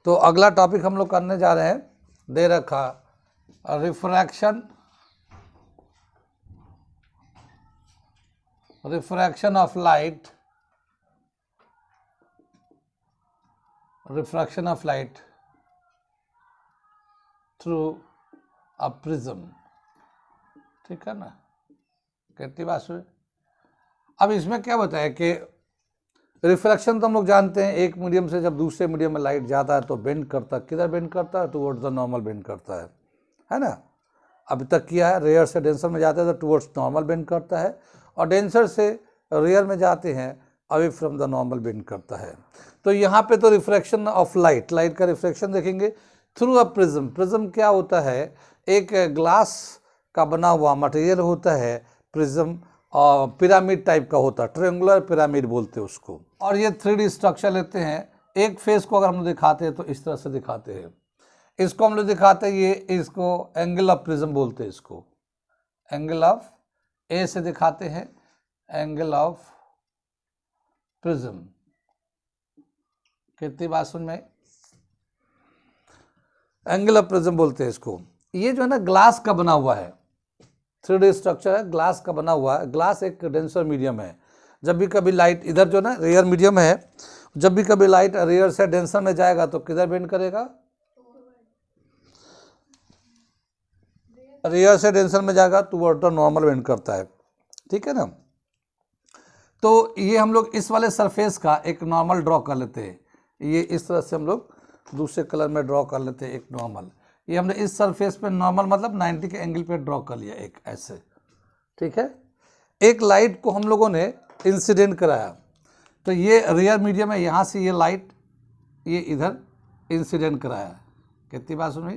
तो अगला टॉपिक हम लोग करने जा रहे हैं, दे रखा refraction of light, refraction of light through a prism. ठीक है ना, कितनी बात सुनी। अब इसमें क्या बताया कि रिफ्रैक्शन तो हम लोग जानते हैं, एक मीडियम से जब दूसरे मीडियम में लाइट जाता है तो बेंड करता है, किधर बेंड करता है, टुवर्ड्स द नॉर्मल बेंड करता है ना। अभी तक किया है, रेयर से डेंसर में जाते हैं तो टुवर्ड्स नॉर्मल बेंड करता है, और डेंसर से रेयर में जाते हैं away from the normal bend करता है। तो यहाँ पे तो रिफ्रैक्शन ऑफ लाइट, लाइट का रिफ्रैक्शन देखेंगे थ्रू अ प्रिज्म। प्रिज्म क्या होता है, एक ग्लास का बना हुआ मटेरियल होता है प्रिज्म, और पिरामिड टाइप का होता है, ट्रायंगुलर पिरामिड बोलते हैं उसको। और ये 3D स्ट्रक्चर लेते हैं, एक फेस को अगर हम लोग दिखाते हैं तो इस तरह से दिखाते हैं, इसको हम लोग दिखाते हैं, ये इसको एंगल ऑफ प्रिज्म बोलते हैं, इसको एंगल ऑफ ए से दिखाते हैं, एंगल ऑफ प्रिज्म। कितनी बात सुन में, एंगल ऑफ प्रिज्म बोलते हैं इसको। ये जो है ना ग्लास का बना हुआ है, 3D स्ट्रक्चर है, ग्लास का बना हुआ है। ग्लास एक डेंसर मीडियम है, जब भी कभी लाइट इधर जो ना रेयर मीडियम है, जब भी कभी लाइट रेयर से डेंसर में जाएगा तो किधर बेंड करेगा, रेयर से डेंसर में जाएगा टुवर्ड द नॉर्मल बेंड करता है। ठीक है ना। तो ये हम लोग इस वाले सरफेस का एक नॉर्मल ड्रॉ कर लेते हैं, ये इस तरह से हम लोग दूसरे कलर में ड्रॉ कर लेते हैं एक नॉर्मल। ये हमने इस सरफेस पे नॉर्मल मतलब 90 के एंगल पे ड्रॉ कर लिया एक ऐसे। ठीक है, एक लाइट को हम लोगों ने इंसिडेंट कराया, तो ये रेयर मीडियम है, यहाँ से ये लाइट ये इधर इंसिडेंट कराया। कितनी बात सुनी।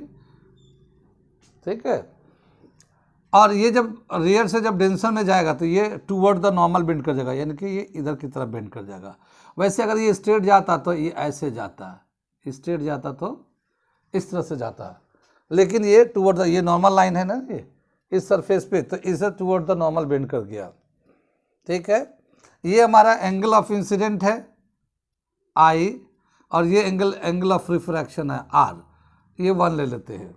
ठीक है, और ये जब रेयर से जब डेंसर में जाएगा तो ये टूवर्ड द नॉर्मल बेंड कर जाएगा, यानी कि ये इधर की तरफ बेंड कर जाएगा। वैसे अगर ये स्ट्रेट जाता तो ये ऐसे जाता, स्ट्रेट जाता तो इस तरह से जाता, लेकिन ये टूवर्ड द, ये नॉर्मल लाइन है ना ये इस सरफेस पे, तो इसे टूवर्ड द नॉर्मल बेंड कर गया। ठीक है, ये हमारा एंगल ऑफ इंसिडेंट है आई, और ये एंगल ऑफ रिफ्रैक्शन है आर, ये 1 ले लेते हैं।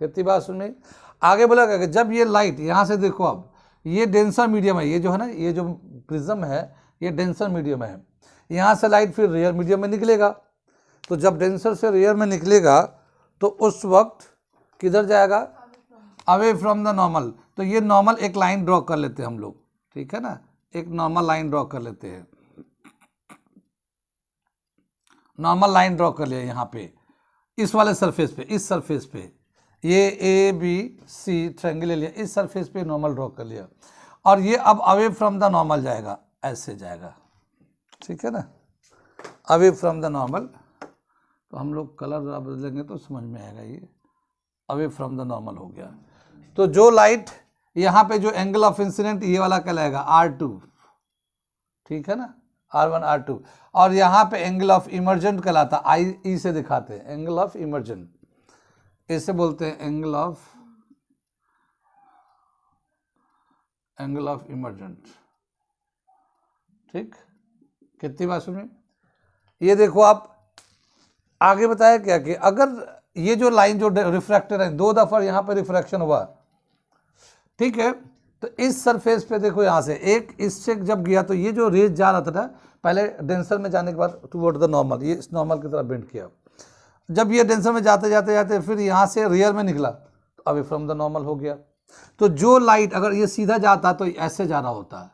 कितनी बात सुनी। आगे बोला कि जब ये लाइट यहाँ से देखो, अब ये डेंसर मीडियम है, ये जो है ना ये जो प्रिज्म है ये डेंसर मीडियम है, यहाँ से लाइट फिर रेयर मीडियम में निकलेगा, तो जब डेंसर से रेयर में निकलेगा तो उस वक्त किधर जाएगा, अवे फ्रॉम द नॉर्मल। तो ये नॉर्मल एक लाइन ड्रॉ कर लेते हैं हम लोग। ठीक है ना, एक नॉर्मल लाइन ड्रॉ कर लेते हैं, नॉर्मल लाइन ड्रॉ कर लिया यहाँ पे इस वाले सरफेस पे, इस सरफेस पे ये ए बी सी ट्रायंगल ले लिया, इस सरफेस पे नॉर्मल ड्रॉ कर लिया, और ये अब अवे फ्रॉम द नॉर्मल जाएगा, ऐसे जाएगा। ठीक है ना, अवे फ्रॉम द नॉर्मल। तो हम लोग कलर बदलेंगे तो समझ में आएगा, ये अवे फ्रॉम द नॉर्मल हो गया। तो जो लाइट यहाँ पे जो एंगल ऑफ इंसिडेंट ये वाला कहलाएगा R2। ठीक है ना, R1 R2, और यहाँ पे एंगल ऑफ इमर्जेंट कहलाता, आई ई से दिखाते हैं, एंगल ऑफ इमर्जेंट, इसे बोलते हैं एंगल ऑफ इमर्जेंट। ठीक, कितनी बात सुनिए। ये देखो आप आगे बताया क्या कि अगर ये जो लाइन जो रिफ्रैक्टर है 2 दफा यहाँ पे रिफ्रैक्शन हुआ, ठीक है, तो इस सरफेस पे देखो यहाँ से एक इससे जब गया तो ये जो रेज जा रहा था ना पहले डेंसर में जाने के बाद टुवर्ड द नॉर्मल, ये इस नॉर्मल की तरफ बेंड किया, जब ये डेंसर में जाते जाते जाते फिर यहाँ से रेयर में निकला तो अवे फ्रॉम द नॉर्मल हो गया। तो जो लाइट अगर ये सीधा जाता तो ऐसे जा रहा होता है।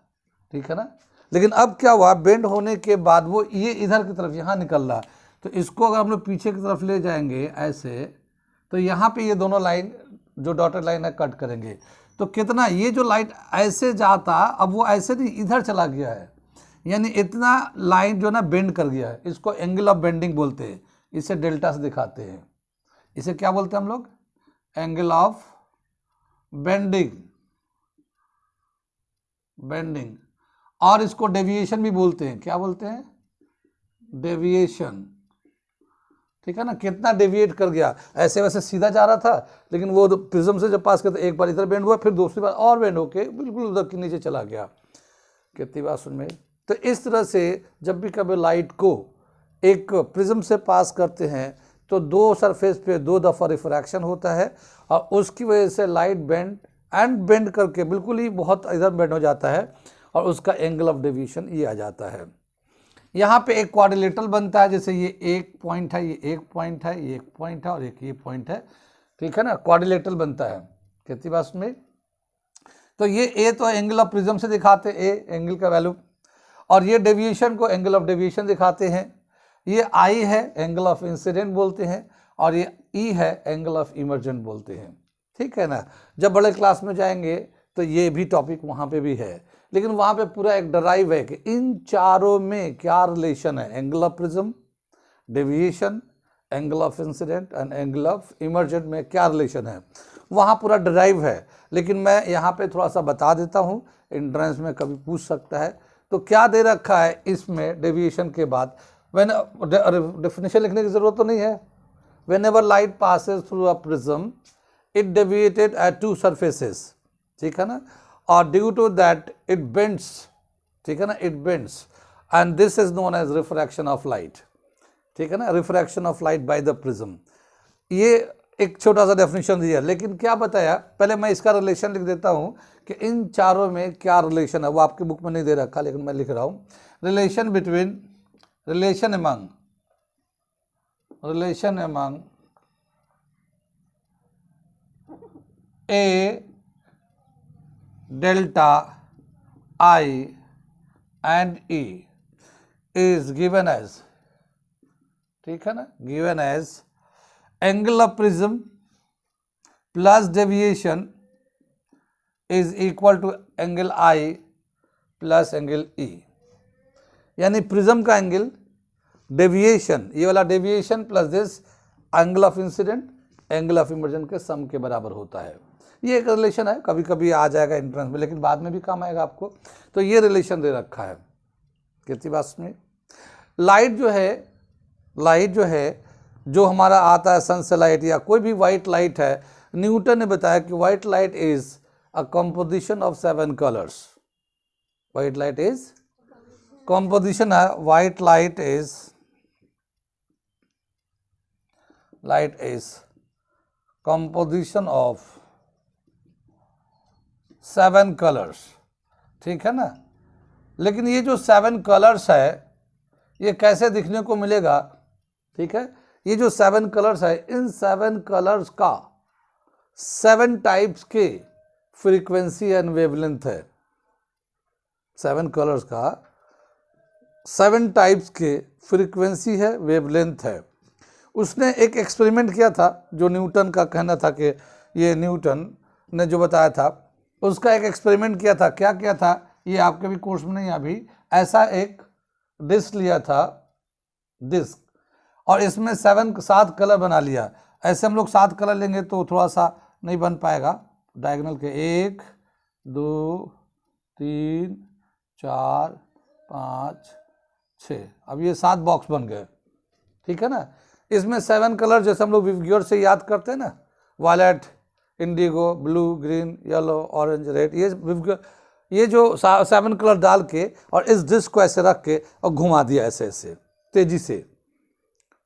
ठीक है ना, लेकिन अब क्या हुआ, बेंड होने के बाद वो ये इधर की तरफ यहाँ निकल रहा, तो इसको अगर हम लोग पीछे की तरफ ले जाएंगे ऐसे, तो यहाँ पे ये दोनों लाइन जो डॉटेड लाइन है कट करेंगे, तो कितना ये जो लाइट ऐसे जाता अब वो ऐसे नहीं इधर चला गया है, यानी इतना लाइन जो ना बेंड कर गया है, इसको एंगल ऑफ बेंडिंग बोलते हैं, इसे डेल्टा से दिखाते हैं। इसे क्या बोलते हैं हम लोग, एंगल ऑफ बेंडिंग, और इसको डेविएशन भी बोलते हैं। क्या बोलते हैं, डेविएशन। ठीक है ना, कितना डेविएट कर गया, ऐसे वैसे सीधा जा रहा था लेकिन वो प्रिज्म से जब पास करते एक बार इधर बेंड हुआ, फिर दूसरी बार और बेंड होके बिल्कुल उधर के नीचे चला गया। कितनी बात सुन में। तो इस तरह से जब भी कभी लाइट को एक प्रिज्म से पास करते हैं तो दो सरफेस पे दो दफ़ा रिफ्रैक्शन होता है और उसकी वजह से लाइट बेंड करके बिल्कुल ही बहुत इधर बेंड हो जाता है और उसका एंगल ऑफ डेविएशन ये आ जाता है। यहाँ पे एक क्वाड्रिलेटरल बनता है, जैसे ये एक पॉइंट है, ये एक पॉइंट है, ये एक पॉइंट है और एक ये पॉइंट है, ठीक है ना, क्वाड्रिलेटरल बनता है। कितनी बात में? तो ये ए तो एंगल ऑफ प्रिज्म से दिखाते ए एंगल का वैल्यू, और ये डेविएशन को एंगल ऑफ डेविएशन दिखाते हैं। ये आई है एंगल ऑफ इंसिडेंट बोलते हैं और ये ई है एंगल ऑफ इमर्जेंट बोलते हैं, ठीक है ना। जब बड़े क्लास में जाएंगे तो ये भी टॉपिक वहाँ पे भी है, लेकिन वहाँ पे पूरा एक डराइव है कि इन चारों में क्या रिलेशन है, angle of prism, deviation, angle of incident and angle of emergent में क्या रिलेशन है, वहाँ पूरा डराइव है। लेकिन मैं यहाँ पे थोड़ा सा बता देता हूँ, एंट्रेंस में कभी पूछ सकता है। तो क्या दे रखा है इसमें डेविएशन के बाद, डेफिनेशन लिखने की ज़रूरत तो नहीं है। whenever light passes through a prism it deviated at two surfaces, ठीक है ना, और due to that it bends, ठीक है ना, it bends and this is known as refraction of light, ठीक है ना, refraction of light by the prism। ये एक छोटा सा डेफिनेशन दिया, लेकिन क्या बताया, पहले मैं इसका रिलेशन लिख देता हूँ कि इन चारों में क्या रिलेशन है। वो आपकी बुक में नहीं दे रखा लेकिन मैं लिख रहा हूँ। Relation between, relation among A delta I and E is given as, ठीक है ना, given as angle of prism plus deviation is equal to angle I plus angle E। यानी प्रिज्म का एंगल, डेविएशन, ये वाला deviation plus this angle of incident, angle of emergent के सम के बराबर होता है। ये एक रिलेशन है, कभी कभी आ जाएगा एंट्रेंस में, लेकिन बाद में भी काम आएगा आपको। तो ये रिलेशन दे रखा है। कितनी बात में, लाइट जो है जो हमारा आता है सन से लाइट या कोई भी वाइट लाइट है, न्यूटन ने बताया कि white light is a composition of 7 colours. White light is composition है, white light is composition of 7 colors, ठीक है ना। लेकिन ये जो 7 कलर्स है ये कैसे दिखने को मिलेगा, ठीक है, ये जो 7 कलर्स है, इन 7 कलर्स का 7 टाइप्स के फ्रीक्वेंसी एंड वेवलेंथ है। 7 कलर्स का 7 टाइप्स के फ्रीक्वेंसी है, वेवलेंथ है। उसने एक एक्सपेरिमेंट किया था, जो न्यूटन का कहना था कि ये न्यूटन ने जो बताया था, उसका एक एक्सपेरिमेंट किया था। क्या किया था, ये आपके भी कोर्स में नहीं, अभी ऐसा एक डिस्क लिया था, डिस्क, और इसमें 7 कलर बना लिया। ऐसे हम लोग 7 कलर लेंगे तो थोड़ा सा नहीं बन पाएगा, डायगोनल के 1 2 3 4 5 6, अब ये 7 बॉक्स बन गए, ठीक है ना। इसमें 7 कलर जैसे हम लोग विवग्योर से याद करते हैं ना, violet, indigo, blue, green, yellow, orange, red, ये जो 7 कलर डाल के और इस डिस्क को ऐसे रख के और घुमा दिया ऐसे ऐसे तेजी से।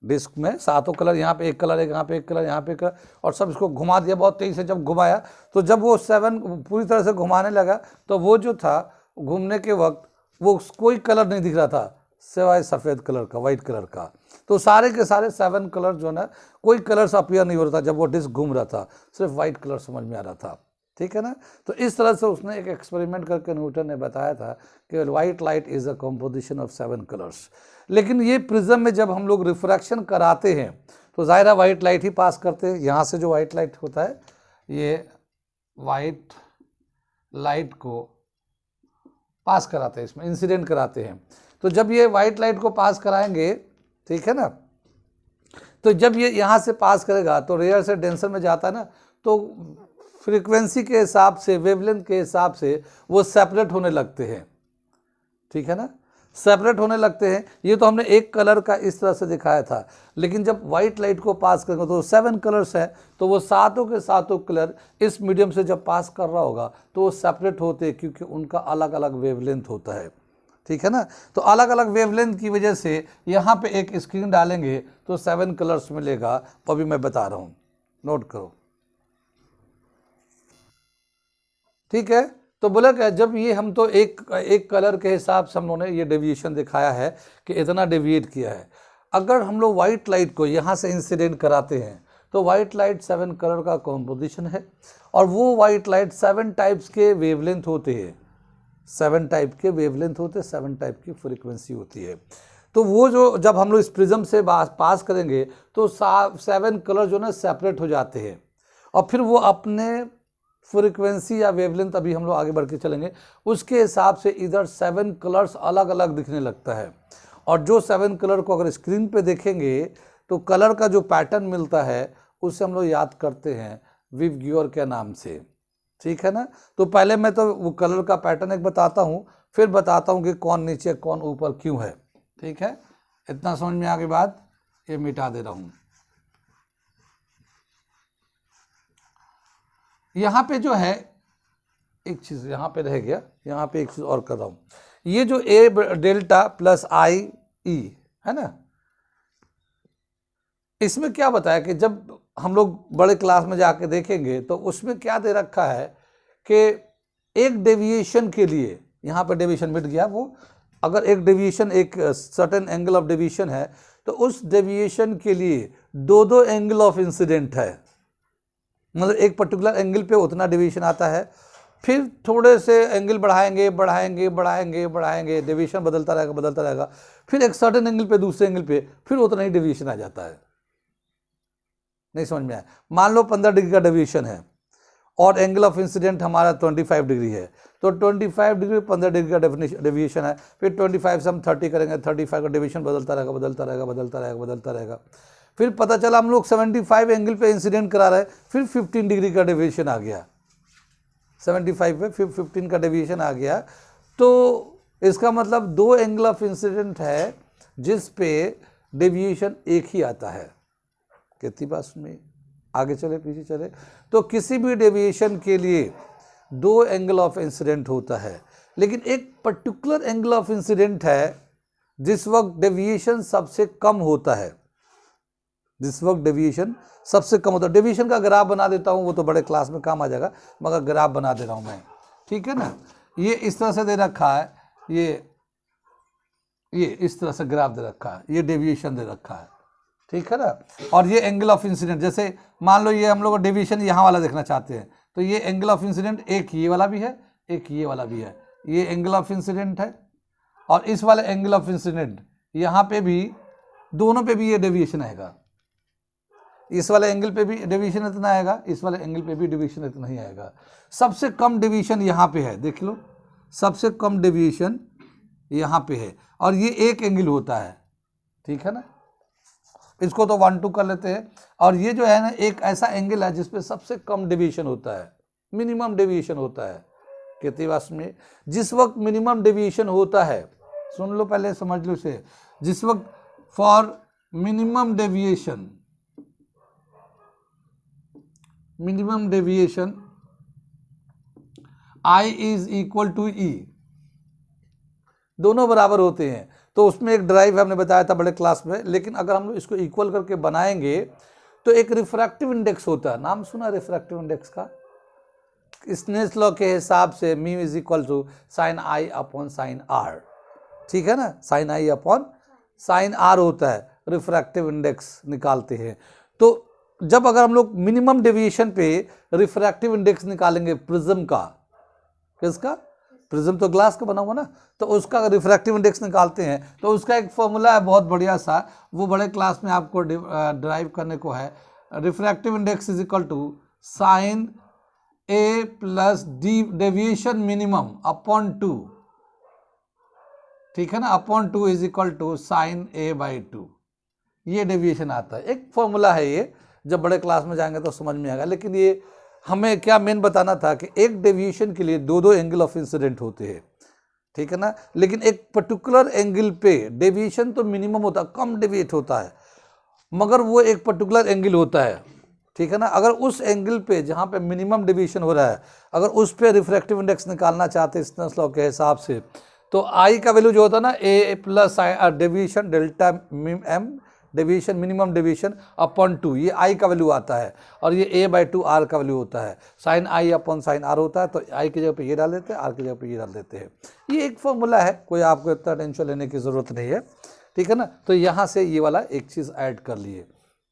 डिस्क में 7 कलर, यहाँ पे एक कलर, एक यहाँ पे एक कलर, यहाँ पे एक कलर, और सब इसको घुमा दिया बहुत तेजी से। जब घुमाया तो जब वो 7 पूरी तरह से घुमाने लगा तो वो जो था घूमने के वक्त वो कोई कलर नहीं दिख रहा था सिवाय सफ़ेद कलर का, वाइट कलर का। तो सारे के सारे 7 कलर जो ना, कोई कलर्स अपीयर नहीं हो रहा था जब वो डिस्क घूम रहा था, सिर्फ वाइट कलर समझ में आ रहा था, ठीक है ना। तो इस तरह से उसने एक एक्सपेरिमेंट करके न्यूटन ने बताया था कि white light is a composition of 7 colours. लेकिन ये प्रिज्म में जब हम लोग रिफ्रैक्शन कराते हैं तो ज़ाहिर वाइट लाइट ही पास करते हैं। यहाँ से जो वाइट लाइट होता है, ये वाइट लाइट को पास कराते हैं, इसमें इंसिडेंट कराते हैं। तो जब ये वाइट लाइट को पास कराएंगे, ठीक है ना, तो जब ये यहाँ से पास करेगा तो रेयर से डेंसर में जाता है ना, तो फ्रीक्वेंसी के हिसाब से, वेवलेंथ के हिसाब से वो सेपरेट होने लगते हैं, ठीक है ना, सेपरेट होने लगते हैं। ये तो हमने एक कलर का इस तरह से दिखाया था, लेकिन जब वाइट लाइट को पास करेंगे तो 7 कलर्स हैं, तो वो 7 के 7 कलर इस मीडियम से जब पास कर रहा होगा तो वो सेपरेट होते हैं, क्योंकि उनका अलग अलग वेवलेंथ होता है, ठीक है ना। तो अलग अलग वेवलेंथ की वजह से यहाँ पे एक स्क्रीन डालेंगे तो 7 कलर्स मिलेगा, वो भी मैं बता रहा हूँ, नोट करो, ठीक है। तो बोला क्या, जब ये हम तो एक कलर के हिसाब से हम लोगों ने ये डेविएशन दिखाया है कि इतना डेविएट किया है। अगर हम लोग वाइट लाइट को यहाँ से इंसिडेंट कराते हैं तो वाइट लाइट 7 कलर का कॉम्पोजिशन है, और वो वाइट लाइट 7 टाइप्स के वेवलेंथ होते हैं, 7 टाइप के वेवलेंथ होते हैं, 7 टाइप की फ्रीक्वेंसी होती है। तो वो जो जब हम लोग इस प्रिज्म से पास करेंगे तो 7 कलर जो ना सेपरेट हो जाते हैं, और फिर वो अपने फ्रीक्वेंसी या वेवलेंथ, अभी हम लोग आगे बढ़ के चलेंगे, उसके हिसाब से इधर 7 कलर्स अलग अलग दिखने लगता है। और जो 7 कलर को अगर स्क्रीन पे देखेंगे तो कलर का जो पैटर्न मिलता है उससे हम लोग याद करते हैं विवग्योर के नाम से, ठीक है ना। तो पहले मैं तो वो कलर का पैटर्न एक बताता हूँ, फिर बताता हूँ कि कौन नीचे कौन ऊपर क्यों है, ठीक है। इतना समझ में आगे बात, ये मिटा दे रहा हूँ। यहाँ पे जो है एक चीज़ यहाँ पे रह गया, यहाँ पे एक चीज़ और कर रहा हूँ, ये जो ए डेल्टा प्लस आई ई है ना, इसमें क्या बताया कि जब हम लोग बड़े क्लास में जाके देखेंगे तो उसमें क्या दे रखा है कि एक डेविएशन के लिए, यहाँ पे डेविएशन मिट गया, वो अगर एक डेविएशन एक सर्टेन एंगल ऑफ डेविएशन है तो उस डेविएशन के लिए 2 एंगल ऑफ इंसिडेंट है, मतलब एक पर्टिकुलर एंगल पे उतना डेविएशन आता है, फिर थोड़े से एंगल बढ़ाएंगे बढ़ाएंगे बढ़ाएंगे बढ़ाएंगे, डेविएशन बदलता रहेगा, फिर एक सर्टेन एंगल पे दूसरे एंगल पे फिर उतना ही डेविएशन आ जाता है। नहीं समझ में आया। मान लो 15 डिग्री का डेविएशन है और एंगल ऑफ इंसिडेंट हमारा 25 डिग्री है, तो 25 डिग्री 15 डिग्री का डेविएशन है, फिर 25 से हम 30 करेंगे, 35 का डेविएशन बदलता रहेगा। फिर पता चला हम लोग 75 एंगल पे इंसिडेंट करा रहे, फिर 15 डिग्री का डेविएशन आ गया, 75 पे फिर 15 का डेविएशन आ गया। तो इसका मतलब 2 एंगल ऑफ इंसिडेंट है जिस पे डेविएशन एक ही आता है। कितनी बात में आगे चले पीछे चले, तो किसी भी डेविएशन के लिए 2 एंगल ऑफ इंसिडेंट होता है, लेकिन एक पर्टिकुलर एंगल ऑफ इंसिडेंट है जिस वक्त डेविएशन सबसे कम होता है, डेविएशन का ग्राफ बना देता हूँ, वो तो बड़े क्लास में काम आ जाएगा, मगर ग्राफ बना दे रहा हूँ मैं, ठीक है ना। ये इस तरह से दे रखा है, ये इस तरह से ग्राफ दे रखा है, ये डेविएशन दे रखा है, ठीक है ना। और ये एंगल ऑफ इंसिडेंट, जैसे मान लो ये हम लोग डेविएशन यहाँ वाला देखना चाहते हैं, तो ये एंगल ऑफ इंसिडेंट एक ये वाला भी है, एक ये वाला भी है, ये एंगल ऑफ इंसिडेंट है, और इस वाले एंगल ऑफ इंसिडेंट यहाँ पे भी, दोनों पे भी ये डेविएशन आएगा, इस वाले एंगल पे भी डेविएशन इतना आएगा, इस वाले एंगल पे भी डेविएशन इतना ही आएगा। सबसे कम डेविएशन यहाँ पे है, देख लो, सबसे कम डेविएशन यहाँ पे है, और ये एक एंगल होता है, ठीक है ना। इसको तो 1 2 कर लेते हैं, और ये जो है ना एक ऐसा एंगल है जिसपे सबसे कम डेविएशन होता है, मिनिमम डेविएशन होता है। कितनी बात में, जिस वक्त मिनिमम डेविएशन होता है, सुन लो पहले समझ लो इसे, जिस वक्त for minimum deviation I is equal to E, दोनों बराबर होते हैं, तो उसमें एक ड्राइव हमने बताया था बड़े क्लास में। लेकिन अगर हम लोग इसको इक्वल करके बनाएंगे तो एक रिफ्रैक्टिव इंडेक्स होता है, नाम सुना रिफ्रैक्टिव इंडेक्स का, स्नेल्स लॉ के हिसाब से mu is equal to sine I upon sine R, ठीक है ना, sine I upon sine R होता है, रिफ्रैक्टिव इंडेक्स निकालते हैं। तो जब अगर हम लोग मिनिमम डेविएशन पे रिफ्रैक्टिव इंडेक्स निकालेंगे प्रिज्म का, किसका, प्रिज्म तो ग्लास का बना हुआ ना, तो उसका रिफ्रैक्टिव इंडेक्स निकालते हैं, तो उसका एक फॉर्मूला है बहुत बढ़िया सा, वो बड़े क्लास में आपको ड्राइव करने को है। Refractive index is equal to sine A plus deviation minimum upon 2, ठीक है ना, upon 2 is equal to sine A by 2, ये डेविएशन आता है। एक फॉर्मूला है ये, जब बड़े क्लास में जाएंगे तो समझ में आएगा। लेकिन ये हमें क्या मेन बताना था कि एक डेविएशन के लिए 2 एंगल ऑफ इंसिडेंट होते हैं, ठीक है ना, लेकिन एक पर्टिकुलर एंगल पे डेविएशन तो मिनिमम होता है, कम डेविएट होता है, मगर वो एक पर्टिकुलर एंगल होता है, ठीक है ना। अगर उस एंगल पे जहाँ पे मिनिमम डेविएशन हो रहा है, अगर उस पे रिफ्रैक्टिव इंडेक्स निकालना चाहते हैं स्नेल्स लॉ के हिसाब से, तो आई का वैल्यू जो होता है ना A plus deviation delta M deviation minimum deviation upon 2, ये आई का वैल्यू आता है, और ये a/2 आर का वैल्यू होता है। Sine I upon sine R होता है, तो आई की जगह पे ये डाल देते हैं, आर की जगह पे ये डाल देते हैं। ये एक फॉर्मूला है, कोई आपको इतना टेंशन लेने की ज़रूरत नहीं है, ठीक है ना। तो यहाँ से ये वाला एक चीज़ ऐड कर लिए।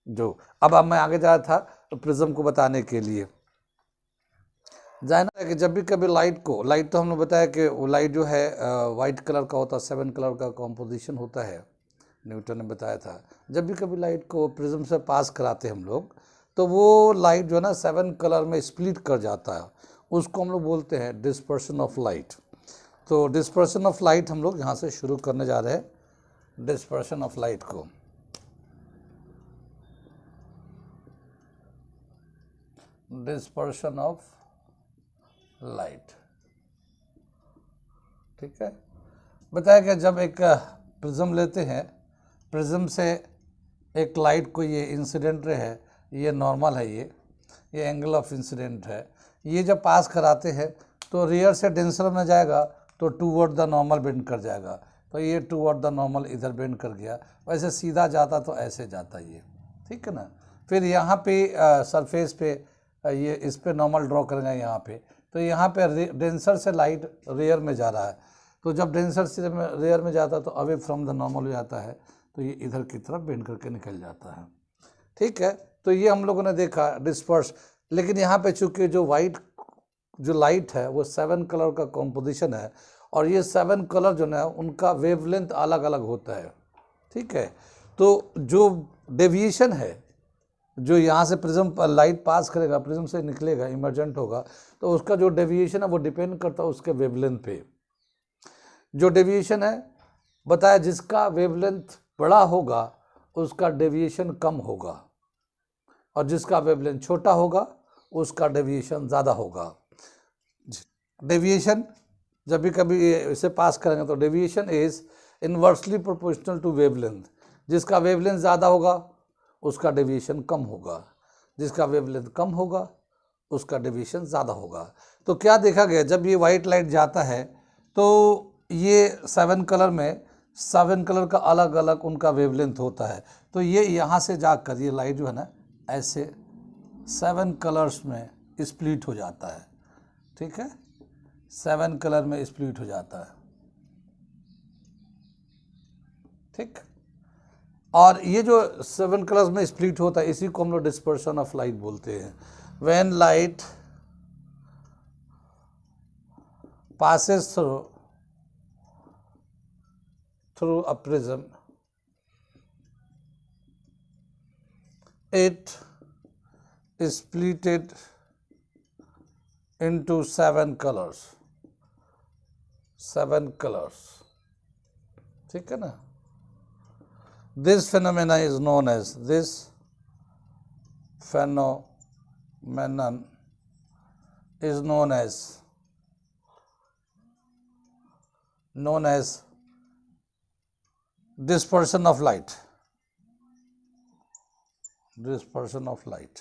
जो अब मैं आगे जा रहा था प्रिज्म को बताने के लिए, जाना है कि जब भी कभी लाइट तो हमने बताया कि वो लाइट जो है वाइट कलर का होता है, 7 कलर का कॉम्पोजिशन होता है, न्यूटन ने बताया था। जब भी कभी लाइट को प्रिज्म से पास कराते हैं हम लोग, तो वो लाइट जो है ना 7 कलर में स्प्लिट कर जाता है, उसको हम लोग बोलते हैं डिस्पर्शन ऑफ लाइट। तो डिस्पर्शन ऑफ लाइट हम लोग यहाँ से शुरू करने जा रहे हैं, डिस्पर्शन ऑफ लाइट को। डिस्पर्शन ऑफ लाइट, ठीक है। बताया कि जब एक प्रिज्म लेते हैं, प्रिज्म से एक लाइट को, ये इंसिडेंट रे है, ये नॉर्मल है, ये एंगल ऑफ इंसिडेंट है, ये जब पास कराते हैं तो रियर से डेंसर में जाएगा तो टूवर्ड द नॉर्मल बेंड कर जाएगा, तो ये टूवर्ड द नॉर्मल इधर बेंड कर गया। वैसे सीधा जाता तो ऐसे जाता ये, ठीक है ना। फिर यहाँ पे सरफेस पे ये इस पे नॉर्मल ड्रॉ करेंगे यहाँ पे, तो यहाँ पे डेंसर से लाइट रेयर में जा रहा है, तो जब डेंसर से रेयर में जाता है तो अवे फ्रॉम द नॉर्मल हो जाता है, तो ये इधर की तरफ बेंड करके निकल जाता है, ठीक है। तो ये हम लोगों ने देखा डिस्पर्स। लेकिन यहाँ पे चूँकि जो लाइट है वो 7 कलर का कॉम्पोजिशन है, और ये 7 कलर जो है उनका वेवलेंथ अलग अलग होता है, ठीक है। तो जो डेविएशन है, जो यहाँ से प्रिज्म लाइट पास करेगा, प्रिज्म से निकलेगा, इमर्जेंट होगा, तो उसका जो डेविएशन है वो डिपेंड करता है उसके वेवलेंथ पे। जो डेविएशन है बताया, जिसका वेवलेंथ बड़ा होगा उसका डेविएशन कम होगा, और जिसका वेवलेंथ छोटा होगा उसका डेविएशन ज़्यादा होगा। डेविएशन जब भी कभी इसे पास करेंगे तो deviation is inversely proportional to wavelength. जिसका वेवलेंथ ज़्यादा होगा उसका डेविएशन कम होगा, जिसका वेवलेंथ कम होगा उसका डेविएशन ज़्यादा होगा। तो क्या देखा गया, जब ये वाइट लाइट जाता है तो ये 7 कलर में 7 कलर का अलग अलग उनका वेवलेंथ होता है, तो ये यहाँ से जाकर ये लाइट जो है ना ऐसे 7 कलर्स में स्प्लिट हो जाता है, ठीक है, 7 कलर में स्प्लिट हो जाता है, ठीक। और ये जो 7 कलर्स में स्प्लिट होता है इसी को हम लोग डिस्पर्शन ऑफ लाइट बोलते हैं। When light passes through a prism, it is splitted into 7 colors, 7 colors, ठीक है ना। This phenomenon is known as dispersion of light. Dispersion of light,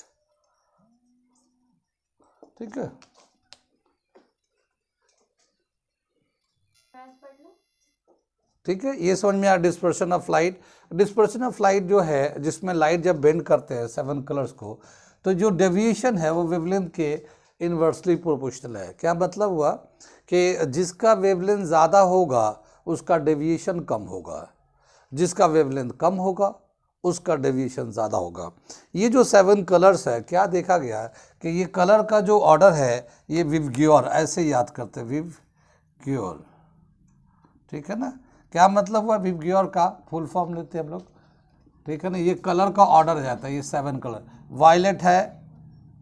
ठीक है। ठीक है, ये समझ में आया dispersion of light. Dispersion of light जो है, जिसमें लाइट जब बेंड करते हैं 7 कलर्स को, तो जो डेविएशन है वो वेवलेंथ के इनवर्सली प्रोपोर्शनल है। क्या मतलब हुआ कि जिसका वेवलेंथ ज़्यादा होगा उसका डेविएशन कम होगा, जिसका वेवलेंथ कम होगा उसका डेविएशन ज़्यादा होगा। ये जो 7 कलर्स है, क्या देखा गया कि ये कलर का जो ऑर्डर है ये विवग्योर, ऐसे याद करते हैं, विवग्योर, ठीक है ना। क्या मतलब हुआ विवग्योर का फुल फॉर्म लेते हैं हम लोग, ठीक है ना। ये कलर का ऑर्डर हो जाता है, ये 7 कलर,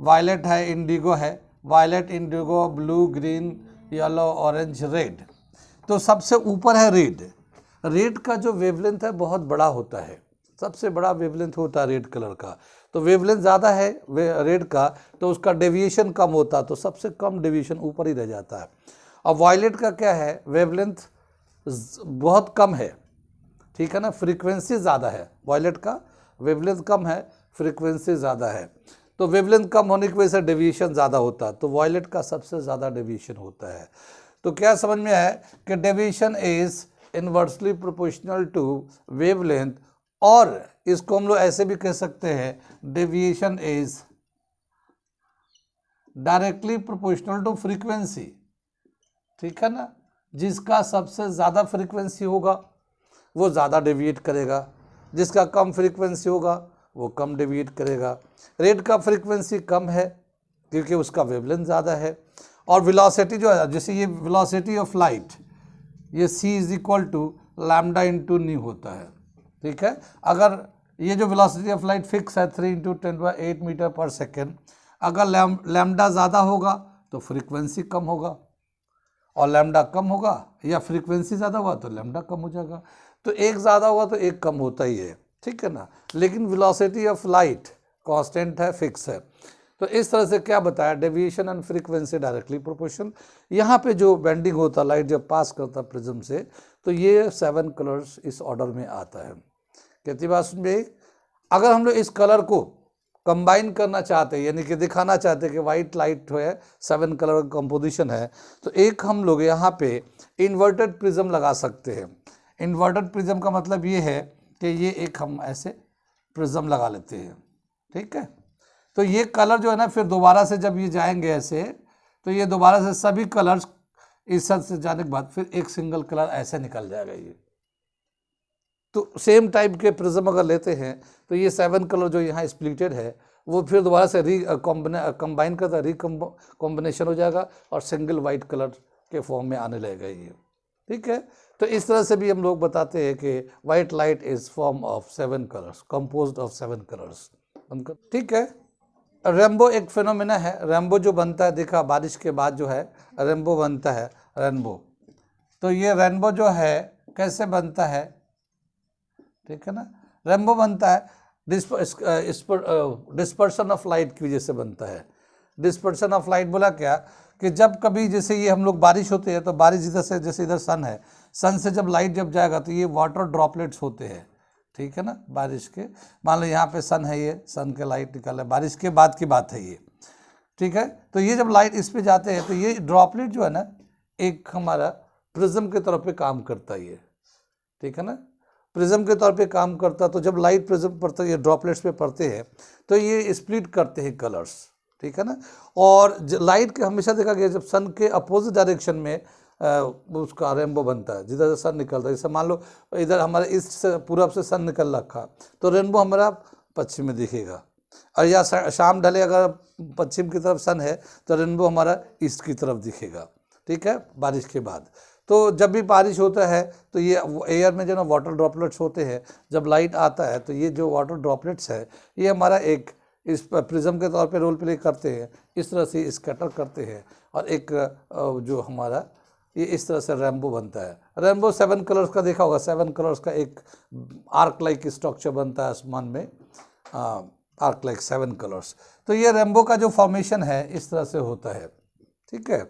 वायलेट है, इंडिगो है, violet, indigo, blue, green, yellow, orange, red. तो सबसे ऊपर है रेड का जो वेवलेंथ है बहुत बड़ा होता है, सबसे बड़ा वेवलेंथ होता है रेड कलर का। तो वेवलेंथ ज़्यादा है रेड का तो उसका डेविएशन कम होता, तो सबसे कम डेविएशन ऊपर ही रह जाता है। और वायलेट का क्या है, वेवलेंथ बहुत कम है, ठीक है ना, फ्रीक्वेंसी ज़्यादा है। वायलेट का वेवलेंथ कम है, फ्रीक्वेंसी ज़्यादा है, तो वेवलेंथ कम होने की वजह से डेविएशन ज़्यादा होता है, तो वायलेट का सबसे ज़्यादा डेविएशन होता है। तो क्या समझ में आया कि deviation is inversely proportional to wavelength, और इसको हम लोग ऐसे भी कह सकते हैं deviation is directly proportional to frequency. ठीक है ना, जिसका सबसे ज़्यादा फ्रीक्वेंसी होगा वो ज़्यादा डेविएट करेगा, जिसका कम फ्रीक्वेंसी होगा वो कम डेविएट करेगा। रेड का फ्रीक्वेंसी कम है क्योंकि उसका वेवलेंथ ज़्यादा है, और वेलोसिटी जो है, जैसे ये वेलोसिटी ऑफ लाइट, ये c is equal to lambda into nu होता है। ठीक है, अगर ये जो वेलोसिटी ऑफ लाइट फिक्स है 3 × 10⁸ मीटर पर सेकेंड, अगर लैम्डा ज़्यादा होगा तो फ्रीक्वेंसी कम होगा, और लैम्डा कम होगा या फ्रीक्वेंसी ज़्यादा हुआ तो लैम्डा कम हो जाएगा। तो एक ज़्यादा हुआ तो एक कम होता ही है, ठीक है ना, लेकिन वेलोसिटी ऑफ लाइट कांस्टेंट है, फिक्स है। तो इस तरह से क्या बताया, deviation and frequency directly proportional. यहाँ पे जो बेंडिंग होता, लाइट जब पास करता प्रिज्म से, तो ये 7 कलर्स इस ऑर्डर में आता है। कितनी बात सुन भाई, अगर हम लोग इस कलर को कंबाइन करना चाहते हैं, यानी कि दिखाना चाहते हैं कि वाइट लाइट है, 7 कलर का कंपोजिशन है, तो एक हम लोग यहाँ पे इन्वर्टेड प्रिज्म लगा सकते हैं। इन्वर्टेड प्रिज्म का मतलब ये है कि ये एक हम ऐसे प्रिज्म लगा लेते हैं, ठीक है। तो ये कलर जो है ना, फिर दोबारा से जब ये जाएंगे ऐसे, तो ये दोबारा से सभी कलर्स इस हद से जाने के बाद फिर एक सिंगल कलर ऐसे निकल जाएगा ये। तो सेम टाइप के प्रिज्म अगर लेते हैं तो ये 7 कलर जो यहाँ स्प्लिटेड है वो फिर दोबारा से कंबाइन करता, कॉम्बिनेशन हो जाएगा और सिंगल वाइट कलर के फॉर्म में आने लगेगा ये, ठीक है। तो इस तरह से भी हम लोग बताते हैं कि white light is form of 7 colours, composed of 7 colours, ठीक है। रेनबो एक फिनोमिना है, रेनबो जो बनता है, देखा बारिश के बाद जो है रेनबो बनता है, रेनबो। तो ये रेनबो जो है कैसे बनता है, ठीक है ना, रेनबो बनता है डिस्पर्शन ऑफ लाइट की वजह से बनता है। डिस्पर्शन ऑफ लाइट बोला क्या कि जब कभी जैसे ये हम लोग बारिश होते हैं तो बारिश इधर से, जैसे इधर सन है, सन से जब लाइट जब जाएगा तो ये वाटर ड्रॉपलेट्स होते हैं, ठीक है ना, बारिश के। मान लो यहाँ पे सन है, ये सन के लाइट निकल है, बारिश के बाद की बात है ये, ठीक है। तो ये जब लाइट इस पे जाते हैं तो ये ड्रॉपलेट जो है ना एक हमारा प्रिज्म के तौर पे काम करता है ये, ठीक है ना, प्रिज्म के तौर पे काम करता। तो जब लाइट प्रिज्म पर ये ड्रॉपलेट्स पे पड़ते हैं तो ये स्प्लिट करते हैं कलर्स, ठीक है ना। और लाइट के हमेशा देखा गया जब सन के अपोजिट डायरेक्शन में उसका रेनबो बनता है, जिधर से सन निकलता है। जैसे मान लो इधर हमारे ईस्ट से पूरब से सन निकल रखा तो रेनबो हमारा पश्चिम में दिखेगा, और या शाम ढले अगर पश्चिम की तरफ सन है तो रेनबो हमारा ईस्ट की तरफ दिखेगा, ठीक है, बारिश के बाद। तो जब भी बारिश होता है तो ये एयर में जो ना वाटर ड्रॉपलेट्स होते हैं, जब लाइट आता है तो ये जो वाटर ड्रॉपलेट्स है ये हमारा एक इस प्रिज्म के तौर पे रोल प्ले करते हैं, इस तरह से स्कैटर करते हैं, और एक जो हमारा ये इस तरह से रेनबो बनता है। रेनबो 7 कलर्स का देखा होगा, 7 कलर्स का एक आर्क लाइक स्ट्रक्चर बनता है आसमान में, आर्क लाइक 7 कलर्स। तो ये रेनबो का जो फॉर्मेशन है इस तरह से होता है, ठीक है।